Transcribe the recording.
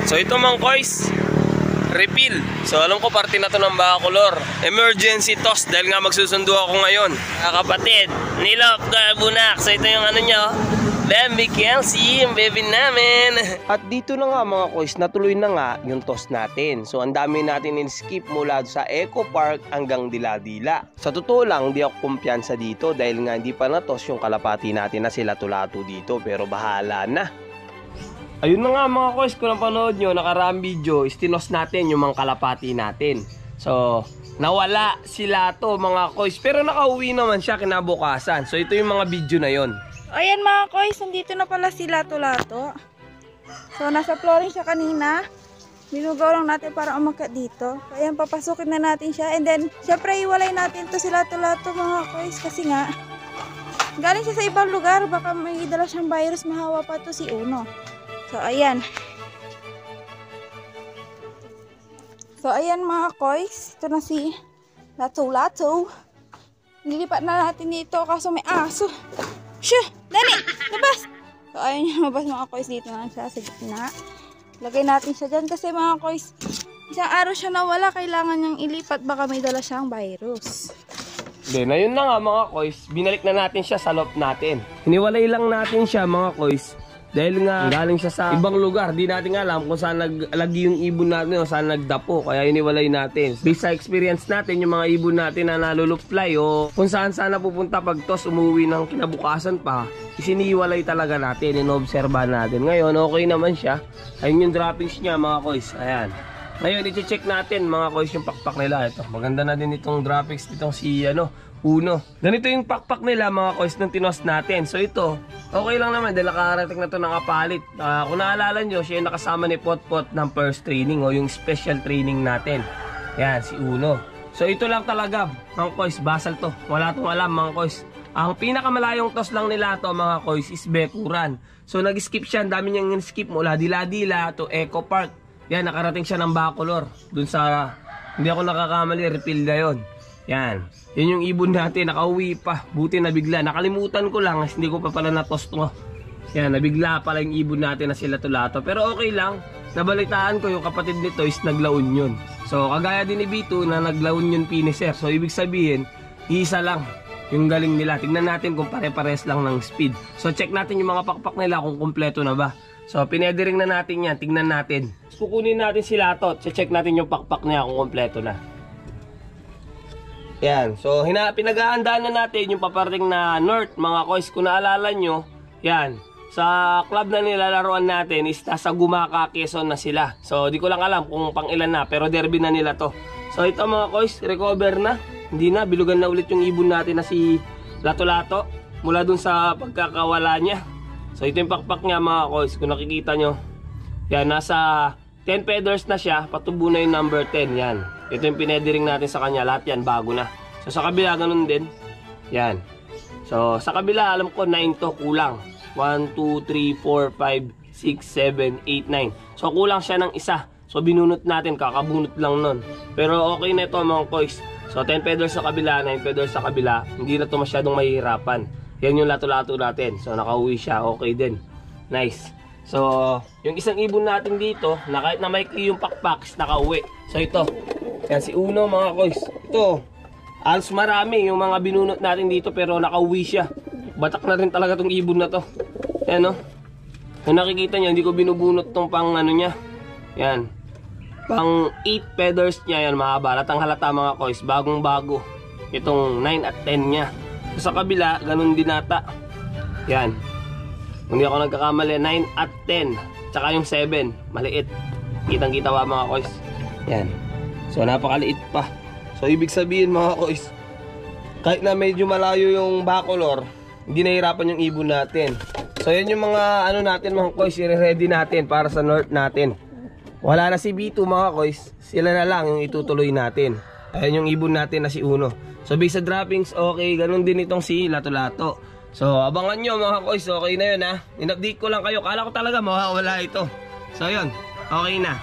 So ito mga koys, refill. So alam ko parte na to ng Bacolor. Emergency toss dahil nga magsusundo ako ngayon. Mga kapatid, nilok bunak. So ito yung ano nyo, Bambi Kelsey, yung baby namin. At dito na nga mga koys, natuloy na nga yung toss natin. So ang dami natin in-skip mula sa Eco Park hanggang Dila-Dila. Sa totoo lang, di ako kumpiyansa dito dahil nga hindi pa na-toss yung kalapati natin na sila Lato-Lato dito. Pero bahala na. Ayun na nga mga koys, kung napanood nyo, nakaraang video, istinos natin yung mga kalapati natin. So, nawala sila to mga koys. Pero nakauwi naman siya kinabukasan. So, ito yung mga video na yon. Ayan mga koys, nandito na pala si Lato-Lato. So, nasa flooring siya kanina. Binugaw lang natin para umakyat dito. Ayan, papasukin na natin siya. And then, syempre, iwalay natin to si Lato-Lato mga koys. Kasi nga, galing siya sa ibang lugar. Baka may dala siyang virus, mahawa pa to si Uno. So, ayan. So, ayan mga koys. Ito na si Lato-Lato. Nilipat na natin dito kaso may aso. Shoo! Dani! Labas! So, ayan yung labas mga koys. Dito na siya sa gitna. Lagay natin siya dyan kasi mga koys, isang araw siya nawala. Kailangan niyang ilipat. Baka may dala siyang virus. Then, ayun na nga mga koys. Binalik na natin siya sa loft natin. Hiniwalay lang natin siya mga koys. Dahil nga galing siya sa ibang lugar, di natin alam kung saan naglagi yung ibon natin o saan nagdapo, kaya iniwalay natin. Based sa experience natin, yung mga ibon natin na nalulupfly o kung saan napupunta pag toss umuwi ng kinabukasan pa, isiniwalay talaga natin, inobserbahan natin. Ngayon, okay naman siya. Ayun yung droppings niya mga koys. Ayan. Ngayon, i-check natin mga koys yung pakpak nila. Ito, maganda na din itong droppings nitong si Uno. Ganito yung pakpak nila mga koys nung tinos natin. So ito, okay lang naman dahil nakarating na ito nakapalit. Kung naalala nyo, siya yung nakasama ni Potpot ng first training o yung special training natin. Yan, si Uno. So ito lang talaga mga koys, basal to. Wala tong alam mga koys. Ang pinakamalayong toss lang nila to mga koys is Bekuran. So nag-skip siya, ang dami niyang skip mula Dila-Dila to Eco Park. Yan, nakarating siya ng Bacolor. Dun sa, hindi ako nakakamali, refill na yun. Yan. Yun yung ibon natin, nakauwi pa. Buti na bigla. Nakalimutan ko lang, hindi ko pa pala na-toss to. Yan, nabigla pala yung ibon natin na si Lato-Lato. Pero okay lang, nabalitaan ko yung kapatid nito is naglaon yun. So, kagaya din ni Bito na naglaon yun finisher. So, ibig sabihin, isa lang yung galing nila. Tignan natin kung pare-pares lang ng speed. So, check natin yung mga pakpak nila kung kompleto na ba. So, pinediring na natin yan. Tignan natin. Kukunin natin si Lato. Check natin yung pakpak niya kung kompleto na. Yan. So, pinag-aandaan na natin yung paparating na North, mga koys. Kung naalala nyo, yan. Sa club na nilalaroan natin is nasa Gumaka, Quezon na sila. So, di ko lang alam kung pang ilan na, pero derby na nila to. So, ito mga koys, recover na. Hindi na, bilugan na ulit yung ibon natin na si Lato-Lato mula dun sa pagkakawala niya. So, ito yung pakpak niya mga koys. Kung nakikita nyo, yan, nasa 10 feathers na siya, patubo na yung number 10, yan. Ito yung pinediring natin sa kanya, lahat yan, bago na. So, sa kabila, ganun din. Yan. So, sa kabila, alam ko, 9 to, kulang. 1, 2, 3, 4, 5, 6, 7, 8, 9. So, kulang siya ng isa. So, binunot natin, kakabunot lang nun. Pero, okay na ito, mga koys. So, 10 feathers sa kabila, 9 feathers sa kabila. Hindi na ito masyadong mahihirapan. Yan yung Lato-Lato natin. So, nakauwi siya, okay din. Nice. So, yung isang ibon natin dito, na kahit na may yung pakpak, nakauwi. So, ito. Yan si Uno mga koys. Ito, alos marami yung mga binunot natin dito pero nakauwi siya. Batak na rin talaga tong ibon na to. Yan o. Kung nakikita nyo, hindi ko binubunot tong pang ano niya. Yan. Pang 8 feathers niya yan, mahaba. Halatang halata mga koys, bagong bago. Itong 9 at 10 niya. Sa kabila, ganun din ata. Yan. Kung di ako nagkakamali, 9 at 10. Tsaka yung 7, maliit. Kitang kita ba mga koys? Yan. So, napakaliit pa. So, ibig sabihin mga koys, kahit na medyo malayo yung Bacolor, hindi nahirapan yung ibon natin. So, yan yung mga ano natin mga koys, i-ready natin para sa North natin. Wala na si B2 mga koys, sila na lang yung itutuloy natin. Ayan yung ibon natin na si Uno. So, based sa droppings, okay, ganun din itong si Lato-Lato. So, abangan nyo mga koys, okay na yun ha. In-update ko lang kayo, kala ko talaga mawawala ito. So, yun, okay na.